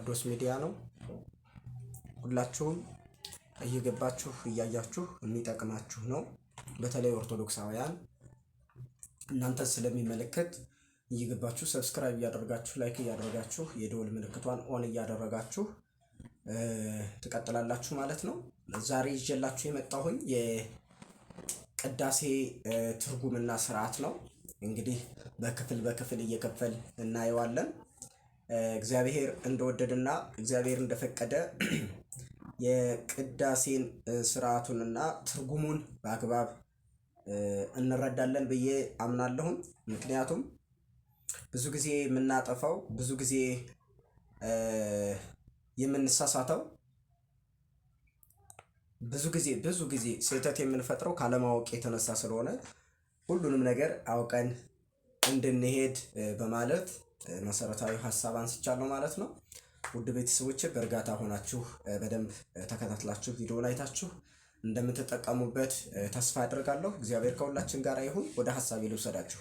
ናርዶስ ሚዲያ ነው። ሁላችሁም እየገባችሁ እያያችሁ የሚጠቅማችሁ ነው። በተለይ ኦርቶዶክሳውያን እናንተ ስለሚመለከት እየገባችሁ ሰብስክራይብ እያደረጋችሁ ላይክ እያደረጋችሁ የደወል ምልክቷን ኦን እያደረጋችሁ ትቀጥላላችሁ ማለት ነው። ዛሬ ይዤላችሁ የመጣሁኝ የቅዳሴ ትርጉምና ስርዓት ነው። እንግዲህ በክፍል እየከፈል እናየዋለን። እግዚአብሔር እንደወደደና እግዚአብሔር እንደፈቀደ የቅዳሴን ስርዓቱንና ትርጉሙን በአግባብ እንረዳለን ብዬ አምናለሁ። ምክንያቱም ብዙ ጊዜ የምናጠፋው ብዙ ጊዜ የምንሳሳተው ብዙ ጊዜ ስህተት የምንፈጥረው ካለማወቅ የተነሳ ስለሆነ ሁሉንም ነገር አውቀን እንድንሄድ በማለት መሰረታዊ ሀሳብ አንስቻለሁ ማለት ነው። ውድ ቤተሰቦች በእርጋታ ሆናችሁ በደንብ ተከታትላችሁ ቪዲዮውን አይታችሁ እንደምትጠቀሙበት ተስፋ አደርጋለሁ። እግዚአብሔር ከሁላችን ጋር ይሁን። ወደ ሀሳቤ ልውሰዳችሁ።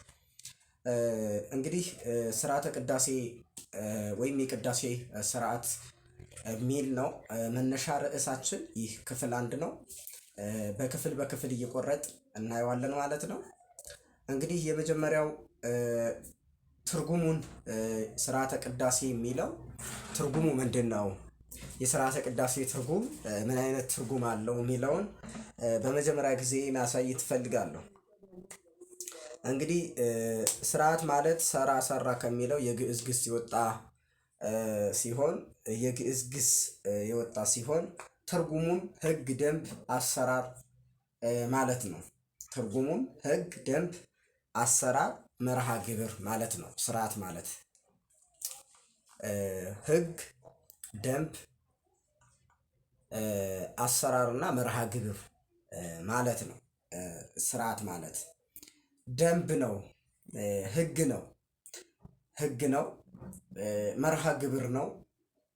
እንግዲህ ስርዓተ ቅዳሴ ወይም የቅዳሴ ስርዓት ሚል ነው መነሻ ርዕሳችን። ይህ ክፍል 1 ነው። በክፍል እየቆረጥ እናየዋለን ማለት ነው። እንግዲህ የመጀመሪያው ትርጉሙን ስርዓተ ቅዳሴ የሚለው ትርጉሙ ምንድን ነው? የስርዓተ ቅዳሴ ትርጉም ምን አይነት ትርጉም አለው የሚለውን በመጀመሪያ ጊዜ ማሳየት እፈልጋለሁ። እንግዲህ ስርዓት ማለት ሰራ ከሚለው የግዕዝ ግስ የወጣ ሲሆን ትርጉሙም ሕግ፣ ደንብ፣ አሰራር ማለት ነው። ትርጉሙም ሕግ፣ ደንብ፣ አሰራር፣ መርሃ ግብር ማለት ነው። ስርዓት ማለት ሕግ፣ ደንብ፣ አሰራርና መርሃ ግብር ማለት ነው። ስርዓት ማለት ደንብ ነው፣ ሕግ ነው፣ መርሃ ግብር ነው።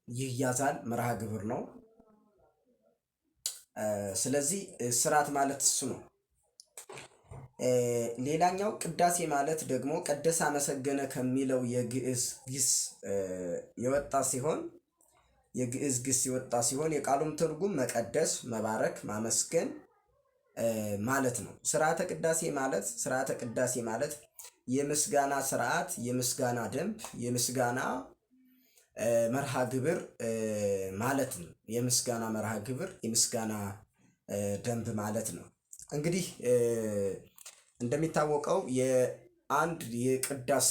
ይያዛል፣ መርሃ ግብር ነው። ስለዚህ ስርዓት ማለት እሱ ነው። ሌላኛው ቅዳሴ ማለት ደግሞ ቀደሰ አመሰገነ ከሚለው የግዕዝ ግስ የወጣ ሲሆን የቃሉም ትርጉም መቀደስ፣ መባረክ፣ ማመስገን ማለት ነው። ስርዓተ ቅዳሴ ማለት የምስጋና ስርዓት፣ የምስጋና ደንብ፣ የምስጋና መርሃ ግብር ማለት ነው። የምስጋና መርሃ ግብር፣ የምስጋና ደንብ ማለት ነው። እንግዲህ እንደሚታወቀው የአንድ የቅዳሴ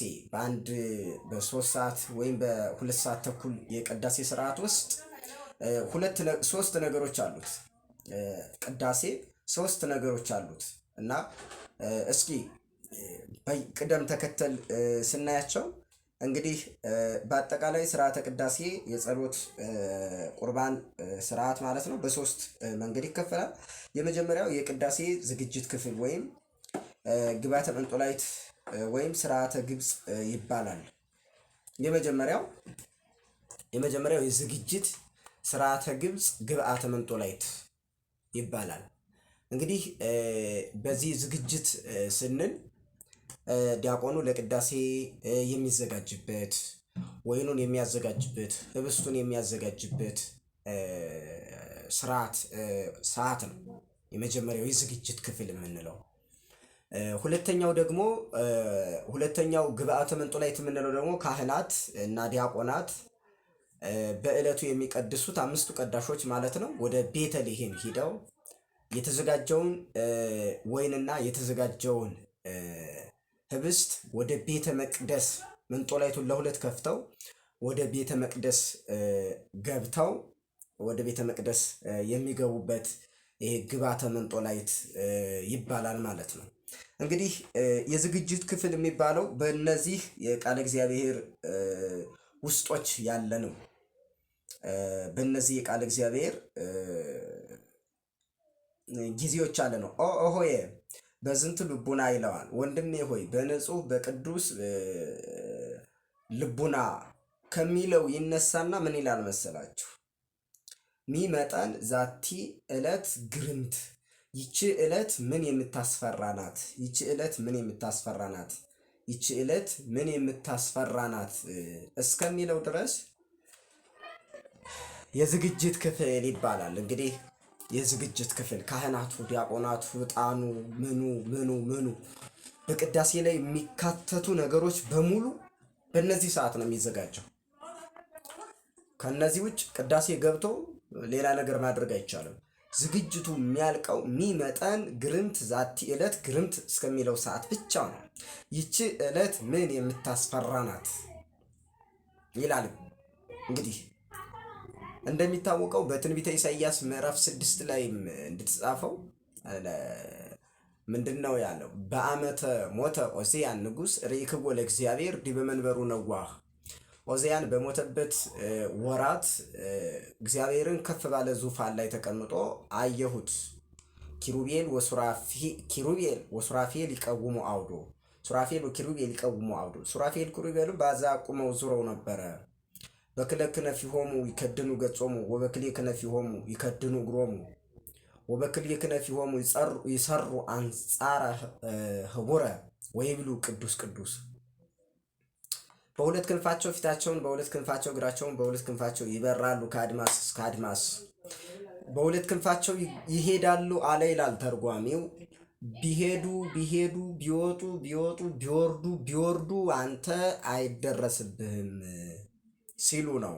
በ3 ሰዓት ወይም በ2 ሰዓት ተኩል የቅዳሴ ስርዓት ውስጥ ሶስት ነገሮች አሉት። ቅዳሴ 3 ነገሮች አሉት እና እስኪ በቅደም ተከተል ስናያቸው እንግዲህ በአጠቃላይ ስርዓተ ቅዳሴ የጸሎት ቁርባን ስርዓት ማለት ነው በ3 መንገድ ይከፈላል። የመጀመሪያው የቅዳሴ ዝግጅት ክፍል ወይም ግብዓተ መንጦላይት ወይም ስርዓተ ግብጽ ይባላል። የመጀመሪያው የዝግጅት ስርዓተ ግብጽ ግብዓተ መንጦላይት ይባላል። እንግዲህ በዚህ ዝግጅት ስንል ዲያቆኑ ለቅዳሴ የሚዘጋጅበት፣ ወይኑን የሚያዘጋጅበት፣ ህብስቱን የሚያዘጋጅበት ሰዓት ነው። የመጀመሪያው የዝግጅት ክፍል የምንለው። ሁለተኛው ግብዓተ መንጦላይት የምንለው ደግሞ ካህናት እና ዲያቆናት በዕለቱ የሚቀድሱት 5ቱ ቀዳሾች ማለት ነው ወደ ቤተልሔም ሂደው የተዘጋጀውን ወይንና የተዘጋጀውን ህብስት ወደ ቤተ መቅደስ መንጦላይቱን ለ2 ከፍተው ወደ ቤተ መቅደስ ገብተው ወደ ቤተ መቅደስ የሚገቡበት ይሄ ግብዓተ መንጦላይት ይባላል ማለት ነው። እንግዲህ የዝግጅት ክፍል የሚባለው በእነዚህ የቃለ እግዚአብሔር ውስጦች ያለ ነው። በእነዚህ የቃለ እግዚአብሔር ጊዜዎች አለ ነው። ሆየ በዝንቱ ልቡና ይለዋል። ወንድሜ ሆይ በንጹህ በቅዱስ ልቡና ከሚለው ይነሳና ምን ይላል መሰላችሁ? ሚመጠን ዛቲ ዕለት ግርምት፣ ይቺ ዕለት ምን የምታስፈራ ናት እስከሚለው ድረስ የዝግጅት ክፍል ይባላል። እንግዲህ የዝግጅት ክፍል ካህናቱ፣ ዲያቆናቱ፣ ዕጣኑ፣ ምኑ ምኑ ምኑ በቅዳሴ ላይ የሚካተቱ ነገሮች በሙሉ በእነዚህ ሰዓት ነው የሚዘጋጀው። ከነዚህ ውጭ ቅዳሴ ገብቶ ሌላ ነገር ማድረግ አይቻልም። ዝግጅቱ የሚያልቀው ሚመጠን ግርምት ዛቲ ዕለት ግርምት እስከሚለው ሰዓት ብቻ ነው። ይቺ ዕለት ምን የምታስፈራ ናት ይላል። እንግዲህ እንደሚታወቀው በትንቢተ ኢሳይያስ ምዕራፍ 6 ላይ እንድትጻፈው ምንድን ነው ያለው? በአመተ ሞተ ዖዝያን ንጉሥ ርኢክዎ ለእግዚአብሔር ዲበ መንበሩ ነዋህ። ዖዝያን በሞተበት ወራት እግዚአብሔርን ከፍ ባለ ዙፋን ላይ ተቀምጦ አየሁት። ኪሩቤል ወሱራፌል ይቀውሙ አውዶ። ሱራፌል ወኪሩቤል ይቀውሙ አውዶ። ሱራፌል ኪሩቤሉ በዛ ቁመው ዙረው ነበረ። በክለ ክነፊሆሙ ይከድኑ ገጾሙ ወበክሌ ክነፊሆሙ ይከድኑ እግሮሙ ወበክሌ ክነፊሆሙ ይሰሩ አንጻረ ህቡረ ወይብሉ ቅዱስ ቅዱስ። በሁለት ክንፋቸው ፊታቸውን፣ በሁለት ክንፋቸው እግራቸውን፣ በሁለት ክንፋቸው ይበራሉ ከአድማስ እስከ አድማስ። በሁለት ክንፋቸው ይሄዳሉ አለ ይላል ተርጓሚው። ቢሄዱ ቢሄዱ ቢወጡ ቢወጡ ቢወርዱ ቢወርዱ አንተ አይደረስብህም ሲሉ ነው።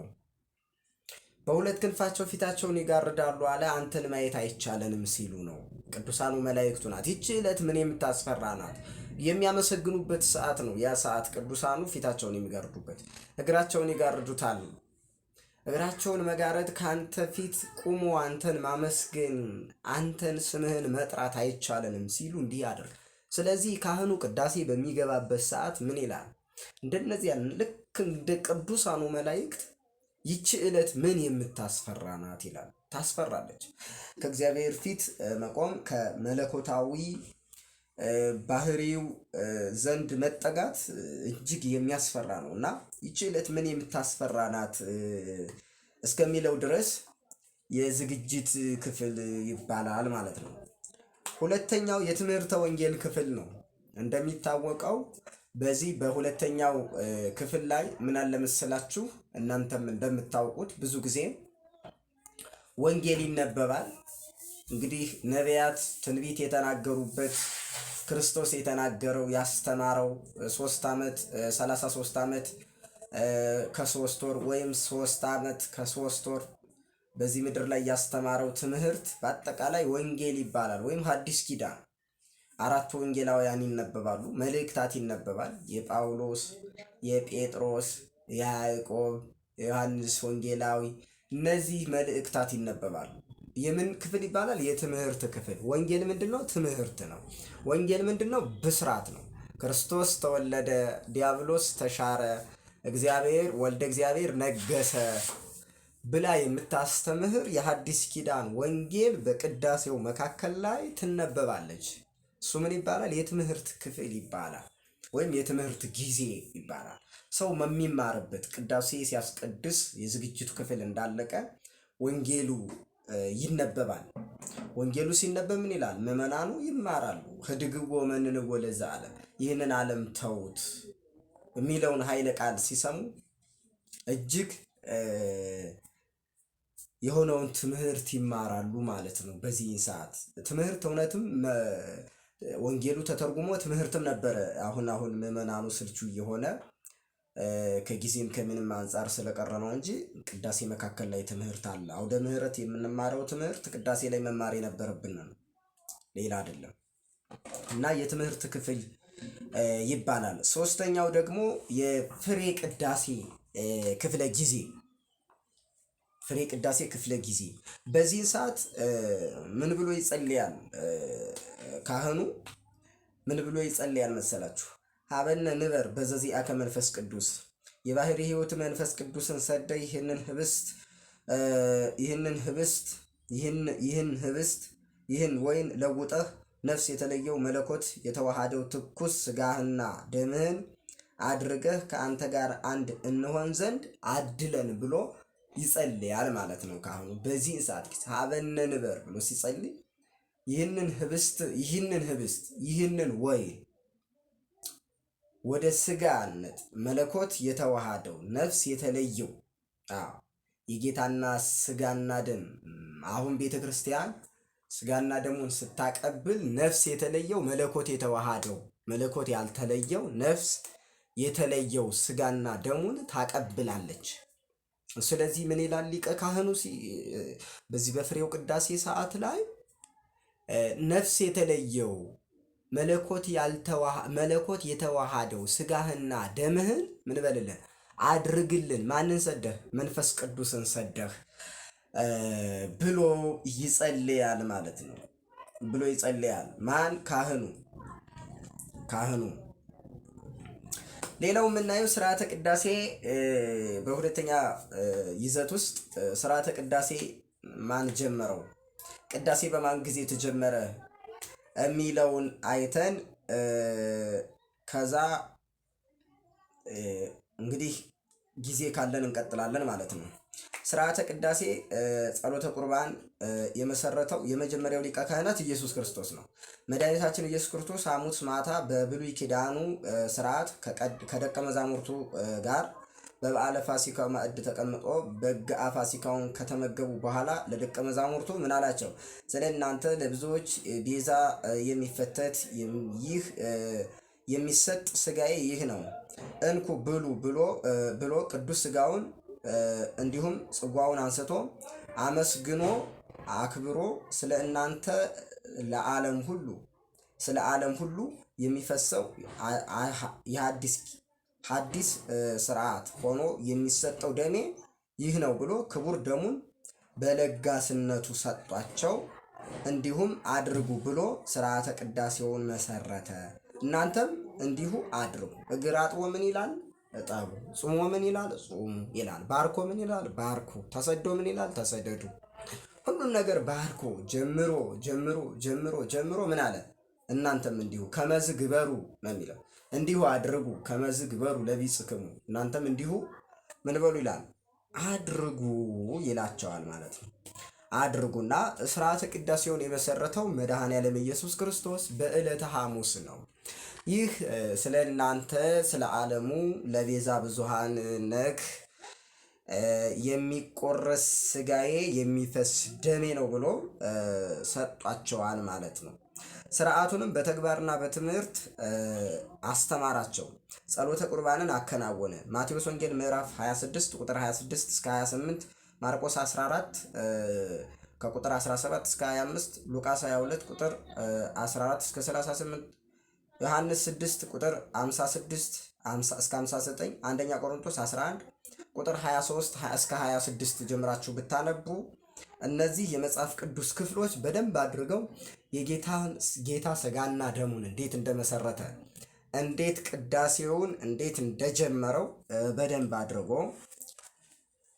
በሁለት ክንፋቸው ፊታቸውን ይጋርዳሉ አለ አንተን ማየት አይቻለንም ሲሉ ነው። ቅዱሳኑ መላእክቱ ናት። ይቺ ዕለት ምን የምታስፈራ ናት! የሚያመሰግኑበት ሰዓት ነው። ያ ሰዓት ቅዱሳኑ ፊታቸውን የሚጋርዱበት፣ እግራቸውን ይጋርዱታል። እግራቸውን መጋረድ ከአንተ ፊት ቁሞ አንተን ማመስገን፣ አንተን ስምህን መጥራት አይቻለንም ሲሉ እንዲህ ያደርግ። ስለዚህ ካህኑ ቅዳሴ በሚገባበት ሰዓት ምን ይላል? እንደነዚያ ልክ እንደ ቅዱሳኑ መላእክት ይቺ ዕለት ምን የምታስፈራ ናት ይላል። ታስፈራለች። ከእግዚአብሔር ፊት መቆም ከመለኮታዊ ባህሪው ዘንድ መጠጋት እጅግ የሚያስፈራ ነው እና ይቺ ዕለት ምን የምታስፈራ ናት እስከሚለው ድረስ የዝግጅት ክፍል ይባላል ማለት ነው። ሁለተኛው የትምህርተ ወንጌል ክፍል ነው። እንደሚታወቀው በዚህ በሁለተኛው ክፍል ላይ ምን አለ መሰላችሁ? እናንተም እንደምታውቁት ብዙ ጊዜ ወንጌል ይነበባል። እንግዲህ ነቢያት ትንቢት የተናገሩበት ክርስቶስ የተናገረው ያስተማረው 3 ዓመት 33 ዓመት ከ3 ወር ወይም 3 ዓመት ከ3 ወር በዚህ ምድር ላይ ያስተማረው ትምህርት በአጠቃላይ ወንጌል ይባላል። ወይም ሐዲስ ኪዳን 4 ወንጌላውያን ይነበባሉ። መልእክታት ይነበባል። የጳውሎስ፣ የጴጥሮስ፣ የያዕቆብ፣ የዮሐንስ ወንጌላዊ እነዚህ መልእክታት ይነበባሉ። የምን ክፍል ይባላል? የትምህርት ክፍል። ወንጌል ምንድነው? ትምህርት ነው። ወንጌል ምንድነው? ብስራት ነው። ክርስቶስ ተወለደ፣ ዲያብሎስ ተሻረ፣ እግዚአብሔር ወልደ እግዚአብሔር ነገሰ ብላ የምታስተምህር የሐዲስ ኪዳን ወንጌል በቅዳሴው መካከል ላይ ትነበባለች። እሱ ምን ይባላል? የትምህርት ክፍል ይባላል፣ ወይም የትምህርት ጊዜ ይባላል። ሰው የሚማርበት ቅዳሴ ሲያስቀድስ የዝግጅቱ ክፍል እንዳለቀ ወንጌሉ ይነበባል። ወንጌሉ ሲነበብ ምን ይላል? ምዕመናኑ ይማራሉ። ህድግዎ መንንዎ ለዛ ዓለም፣ ይህንን ዓለም ተዉት የሚለውን ኃይለ ቃል ሲሰሙ እጅግ የሆነውን ትምህርት ይማራሉ ማለት ነው። በዚህ ሰዓት ትምህርት እውነትም ወንጌሉ ተተርጉሞ ትምህርትም ነበረ። አሁን ምዕመናኑ ስልቹ እየሆነ ከጊዜም ከምንም አንጻር ስለቀረ ነው እንጂ ቅዳሴ መካከል ላይ ትምህርት አለ። አውደ ምሕረት የምንማረው ትምህርት ቅዳሴ ላይ መማር የነበረብን ነው፣ ሌላ አይደለም። እና የትምህርት ክፍል ይባላል። ሶስተኛው ደግሞ የፍሬ ቅዳሴ ክፍለ ጊዜ፣ ፍሬ ቅዳሴ ክፍለ ጊዜ። በዚህ ሰዓት ምን ብሎ ይጸልያል ካህኑ? ምን ብሎ ይጸልያል መሰላችሁ? ሀበነ ንበር በዘዚአከ መንፈስ ቅዱስ፣ የባህሪ ሕይወት መንፈስ ቅዱስን ሰደ ይህን ወይን ለውጠህ ነፍስ የተለየው መለኮት የተዋሃደው ትኩስ ስጋህና ደምህን አድርገህ ከአንተ ጋር አንድ እንሆን ዘንድ አድለን ብሎ ይጸልያል ማለት ነው ካህኑ። በዚህ ሰዓት ሀበነ ንበር ብሎ ሲጸልይ ይህንን ወይን ወደ ስጋነት መለኮት የተዋሃደው ነፍስ የተለየው የጌታና ስጋና ደም አሁን ቤተ ክርስቲያን ስጋና ደሙን ስታቀብል ነፍስ የተለየው መለኮት የተዋሃደው መለኮት ያልተለየው ነፍስ የተለየው ስጋና ደሙን ታቀብላለች። ስለዚህ ምን ይላል ሊቀ ካህኑ በዚህ በፍሬው ቅዳሴ ሰዓት ላይ ነፍስ የተለየው መለኮት የተዋሃደው ስጋህና ደምህን ምን በልልን አድርግልን። ማንን ሰደህ? መንፈስ ቅዱስን ሰደህ ብሎ ይጸልያል ማለት ነው። ብሎ ይጸልያል ማን? ካህኑ። ሌላው የምናየው ስርዓተ ቅዳሴ በሁለተኛ ይዘት ውስጥ ስርዓተ ቅዳሴ ማን ጀመረው? ቅዳሴ በማን ጊዜ ተጀመረ የሚለውን አይተን ከዛ እንግዲህ ጊዜ ካለን እንቀጥላለን ማለት ነው። ስርዓተ ቅዳሴ ጸሎተ ቁርባን የመሰረተው የመጀመሪያው ሊቀ ካህናት ኢየሱስ ክርስቶስ ነው። መድኃኒታችን ኢየሱስ ክርስቶስ ሐሙስ ማታ በብሉይ ኪዳኑ ስርዓት ከደቀ መዛሙርቱ ጋር በበዓለ ፋሲካው ማዕድ ተቀምጦ በግአ ፋሲካውን ከተመገቡ በኋላ ለደቀ መዛሙርቱ ምን አላቸው? ስለ እናንተ ለብዙዎች ቤዛ የሚፈተት ይህ የሚሰጥ ስጋዬ ይህ ነው፣ እንኩ ብሉ ብሎ ቅዱስ ስጋውን እንዲሁም ጽዋውን አንስቶ አመስግኖ አክብሮ ስለ እናንተ ስለ ዓለም ሁሉ የሚፈሰው ሐዲስ ስርዓት ሆኖ የሚሰጠው ደሜ ይህ ነው ብሎ ክቡር ደሙን በለጋስነቱ ሰጧቸው። እንዲሁም አድርጉ ብሎ ስርዓተ ቅዳሴውን መሰረተ። እናንተም እንዲሁ አድርጉ። እግር አጥቦ ምን ይላል? እጠቡ። ጾሞ ምን ይላል? ጾሙ ይላል። ባርኮ ምን ይላል? ባርኩ። ተሰዶ ምን ይላል? ተሰደዱ። ሁሉም ነገር ባርኮ ጀምሮ ምን አለ? እናንተም እንዲሁ ከመዝ ግበሩ ነው የሚለው። እንዲሁ አድርጉ። ከመዝ ግበሩ ለቢጽክሙ፣ እናንተም እንዲሁ ምን በሉ ይላል? አድርጉ ይላቸዋል ማለት ነው። አድርጉና ስርዓተ ቅዳሴውን የመሰረተው መድኃኔዓለም ኢየሱስ ክርስቶስ በዕለተ ሐሙስ ነው። ይህ ስለ እናንተ ስለ ዓለሙ ለቤዛ ብዙሃን ነክ የሚቆረስ ስጋዬ የሚፈስ ደሜ ነው ብሎ ሰጧቸዋል ማለት ነው። ስርዓቱንም በተግባርና በትምህርት አስተማራቸው። ጸሎተ ቁርባንን አከናወነ። ማቴዎስ ወንጌል ምዕራፍ 26 ቁጥር 26 እስከ 28፣ ማርቆስ 14 ከቁጥር 17 እስከ 25፣ ሉቃስ 22 ቁጥር 14 እስከ 38፣ ዮሐንስ 6 ቁጥር 56 እስከ 59፣ አንደኛ ቆሮንቶስ 11 ቁጥር 23 እስከ 26 ጀምራችሁ ብታነቡ እነዚህ የመጽሐፍ ቅዱስ ክፍሎች በደንብ አድርገው ጌታ ስጋና ደሙን እንዴት እንደመሰረተ እንዴት ቅዳሴውን እንዴት እንደጀመረው በደንብ አድርጎ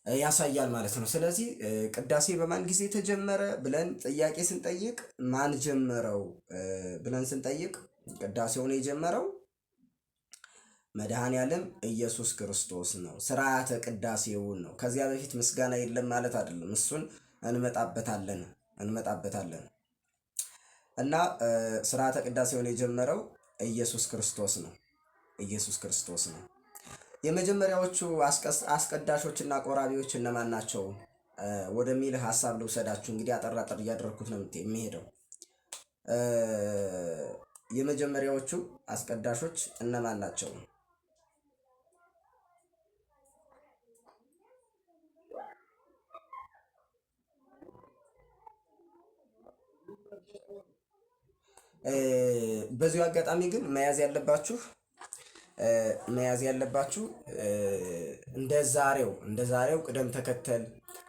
ያሳያል ማለት ነው። ስለዚህ ቅዳሴ በማን ጊዜ ተጀመረ ብለን ጥያቄ ስንጠይቅ ማን ጀመረው ብለን ስንጠይቅ ቅዳሴውን የጀመረው መድኃኔዓለም ኢየሱስ ክርስቶስ ነው። ስርዓተ ቅዳሴውን ነው። ከዚያ በፊት ምስጋና የለም ማለት አይደለም። እሱን እንመጣበታለን እና ስርዓተ ቅዳሴውን የጀመረው ኢየሱስ ክርስቶስ ነው። የመጀመሪያዎቹ አስቀዳሾችና ቆራቢዎች እነማን ናቸው ወደሚል ሀሳብ ልውሰዳችሁ። እንግዲህ አጠር እያደረኩት ነው የሚሄደው። የመጀመሪያዎቹ አስቀዳሾች እነማን ናቸው? በዚሁ አጋጣሚ ግን መያዝ ያለባችሁ እንደ ዛሬው ቅደም ተከተል፣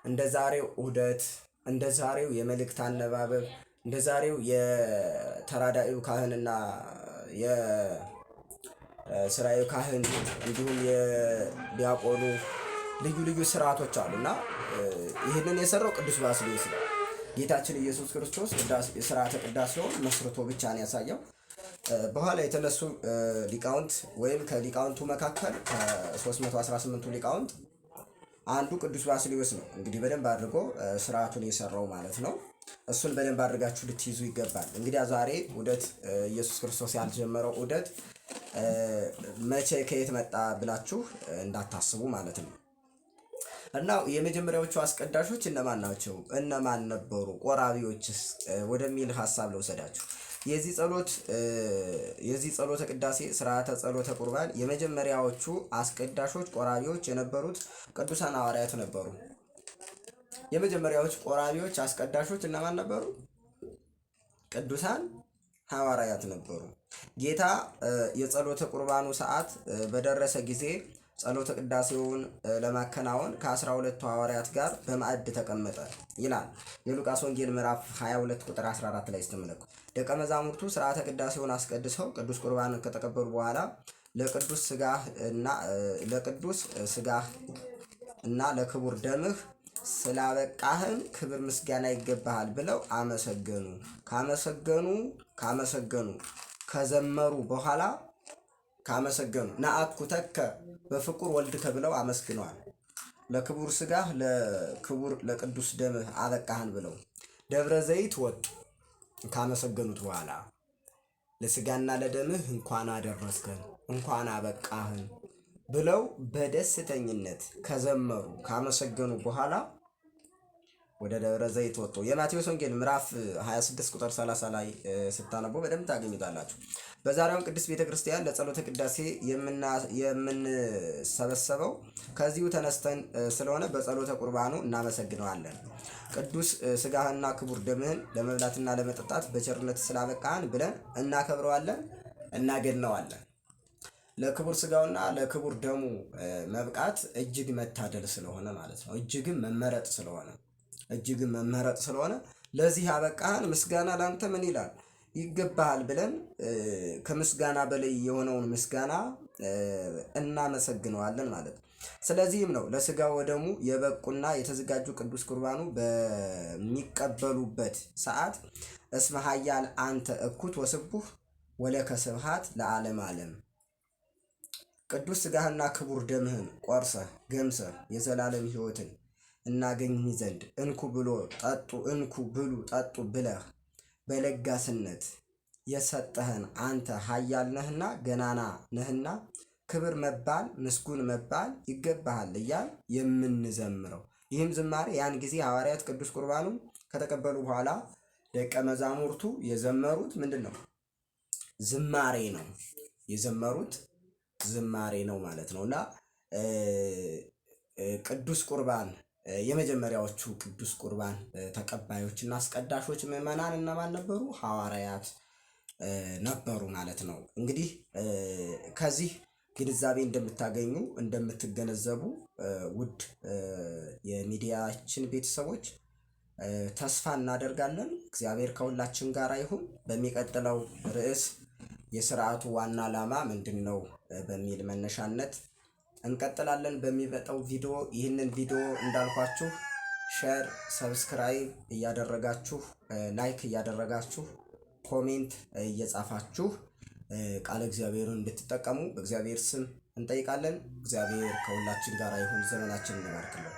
እንደ ዛሬው ዑደት፣ እንደ ዛሬው የመልእክት አነባበብ፣ እንደ ዛሬው የተራዳኢው ካህንና የስራዩ ካህን እንዲሁም የዲያቆኑ ልዩ ስርዓቶች አሉና ይህንን የሰራው ቅዱስ ባስልዮስ ነው። ጌታችን ኢየሱስ ክርስቶስ ስርዓተ ቅዳሴውን መስርቶ ብቻ ነው ያሳየው። በኋላ የተነሱ ሊቃውንት ወይም ከሊቃውንቱ መካከል ከ318ቱ ሊቃውንት አንዱ ቅዱስ ባስልዮስ ነው። እንግዲህ በደንብ አድርጎ ስርዓቱን የሰራው ማለት ነው። እሱን በደንብ አድርጋችሁ ልትይዙ ይገባል። እንግዲህ ዛሬ ዑደት ኢየሱስ ክርስቶስ ያልጀመረው ዑደት መቼ ከየት መጣ ብላችሁ እንዳታስቡ ማለት ነው። እና የመጀመሪያዎቹ አስቀዳሾች እነማን ናቸው? እነማን ነበሩ? ቆራቢዎችስ ወደሚል ሀሳብ ለውሰዳችሁ። የዚህ ጸሎተ ቅዳሴ ስርዓተ ጸሎተ ቁርባን የመጀመሪያዎቹ አስቀዳሾች ቆራቢዎች የነበሩት ቅዱሳን ሐዋርያት ነበሩ። የመጀመሪያዎቹ ቆራቢዎች አስቀዳሾች እነማን ነበሩ? ቅዱሳን ሐዋርያት ነበሩ። ጌታ የጸሎተ ቁርባኑ ሰዓት በደረሰ ጊዜ ጸሎተ ቅዳሴውን ለማከናወን ከ12ቱ ሐዋርያት ጋር በማዕድ ተቀመጠ ይላል የሉቃስ ወንጌል ምዕራፍ 22 ቁጥር 14 ላይ ስትመለከቱ። ደቀ መዛሙርቱ ስርዓተ ቅዳሴውን አስቀድሰው ቅዱስ ቁርባንን ከተቀበሉ በኋላ ለቅዱስ ስጋህ እና ለክቡር ደምህ ስላበቃህን ክብር ምስጋና ይገባሃል ብለው አመሰገኑ። ካመሰገኑ ከዘመሩ በኋላ ነአኩተከ በፍቁር ወልድከ ብለው አመስግነዋል። ለክቡር ስጋህ ለቅዱስ ደምህ አበቃህን ብለው ደብረ ዘይት ወጡ። ካመሰገኑት በኋላ ለስጋና ለደምህ እንኳን አደረስከን እንኳን አበቃህን ብለው በደስተኝነት ከዘመሩ ካመሰገኑ በኋላ ወደ ደብረ ዘይት ወጡ። የማቴዎስ ወንጌል ምዕራፍ 26 ቁጥር 30 ላይ ስታነቡ በደንብ ታገኙታላችሁ። በዛሬው ቅድስት ቤተክርስቲያን ለጸሎተ ቅዳሴ የምንሰበሰበው ከዚሁ ተነስተን ስለሆነ በጸሎተ ቁርባኑ እናመሰግነዋለን። ቅዱስ ስጋህና ክቡር ደምህን ለመብላትና ለመጠጣት በቸርነት ስላበቃህን ብለን እናከብረዋለን፣ እናገድነዋለን። ለክቡር ስጋውና ለክቡር ደሙ መብቃት እጅግ መታደል ስለሆነ ማለት ነው። እጅግም መመረጥ ስለሆነ ለዚህ አበቃህን፣ ምስጋና ላንተ ምን ይላል ይገባሃል ብለን ከምስጋና በላይ የሆነውን ምስጋና እናመሰግነዋለን ማለት ነው። ስለዚህም ነው ለስጋው ወደሙ የበቁና የተዘጋጁ ቅዱስ ቁርባኑ በሚቀበሉበት ሰዓት እስመ ኃያል አንተ እኩት ወስቡህ ወለከ ስብሐት ለዓለም ዓለም። ቅዱስ ስጋህና ክቡር ደምህን ቆርሰህ ገምሰህ የዘላለም ሕይወትን እናገኝ ዘንድ እንኩ ብሎ ጠጡ እንኩ ብሉ ጠጡ ብለህ በለጋስነት የሰጠህን አንተ ኃያል ነህና ገናና ነህና ክብር መባል ምስጉን መባል ይገባሃል እያል የምንዘምረው ይህም ዝማሬ ያን ጊዜ ሐዋርያት ቅዱስ ቁርባኑን ከተቀበሉ በኋላ ደቀ መዛሙርቱ የዘመሩት ምንድን ነው? ዝማሬ ነው። የዘመሩት ዝማሬ ነው ማለት ነው። እና ቅዱስ ቁርባን የመጀመሪያዎቹ ቅዱስ ቁርባን ተቀባዮች እና አስቀዳሾች ምዕመናን እነማን ነበሩ? ሐዋርያት ነበሩ ማለት ነው። እንግዲህ ከዚህ ግንዛቤ እንደምታገኙ እንደምትገነዘቡ ውድ የሚዲያችን ቤተሰቦች ተስፋ እናደርጋለን። እግዚአብሔር ከሁላችን ጋር ይሁን። በሚቀጥለው ርዕስ የስርዓቱ ዋና ዓላማ ምንድን ነው በሚል መነሻነት እንቀጥላለን። በሚመጣው ቪዲዮ ይህንን ቪዲዮ እንዳልኳችሁ ሼር፣ ሰብስክራይብ እያደረጋችሁ ላይክ እያደረጋችሁ ኮሜንት እየጻፋችሁ ቃለ እግዚአብሔርን እንድትጠቀሙ በእግዚአብሔር ስም እንጠይቃለን። እግዚአብሔር ከሁላችን ጋር ይሁን። ዘመናችንን ይባርክልን።